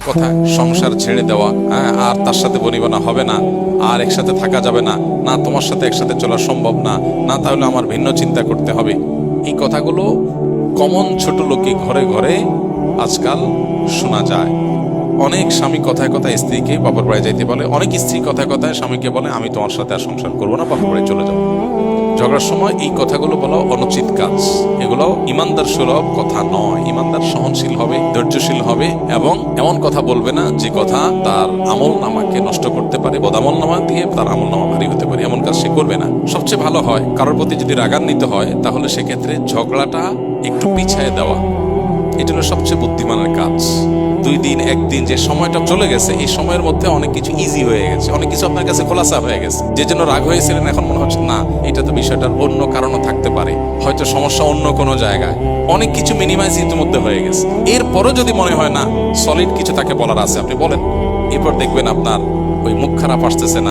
কথায় সংসার ছেড়ে দেওয়া, হ্যাঁ, আর তার সাথে বনিবনা হবে না, আর একসাথে থাকা যাবে না, না তোমার সাথে একসাথে চলা সম্ভব না, না তাহলে আমার ভিন্ন চিন্তা করতে হবে। এই কথাগুলো কমন ছোট লোকে ঘরে ঘরে আজকাল শোনা যায়। অনেক স্বামী কথায় কথায় স্ত্রীকে বাপের বাড়ি যাইতে বলে, অনেক স্ত্রী কথায় কথায় স্বামীকে বলে আমি তোমার সাথে আর সংসার করবো না, বাপের বাড়ি চলে যাবো। ঝগড়ার সময় এই কথাগুলো বলা অনুচিত কাজ। এগুলো ইমানদার সুলভ কথা নয়। ইমানদার সহনশীল হবে, ধৈর্যশীল হবে এবং এমন কথা বলবে না যে কথা তার আমল নামাকে নষ্ট করতে পারে, বদামল নামা দিয়ে তার আমল নামা ভারী হতে পারে, এমন কাজ সে করবে না। সবচেয়ে ভালো হয় কারোর প্রতি যদি রাগান্বিত হয় তাহলে সেক্ষেত্রে ঝগড়াটা একটু পিছিয়ে দেওয়া, এটা হলো সবচেয়ে বুদ্ধিমানের কাজ। 2 দিন 1 দিন যে সময়টা চলে গেছে, এই সময়ের মধ্যে অনেক কিছু ইজি হয়ে গেছে, অনেক কিছু আপনার কাছে খোলাসা হয়ে গেছে। যে জন্য রাগ হয়েছিলেন এখন মনে হচ্ছে না, এটা তো বিষয়টার অন্য কারণও থাকতে পারে, হয়তো সমস্যা অন্য কোনো জায়গায়। অনেক কিছু মিনিমাইজ ইতিমধ্যে হয়ে গেছে। এরপরও যদি মনে হয় না সলিড কিছু তাকে বলার আছে, আপনি বলেন। এরপর দেখবেন আপনার ওই মুখ খারাপ আসতেছে না।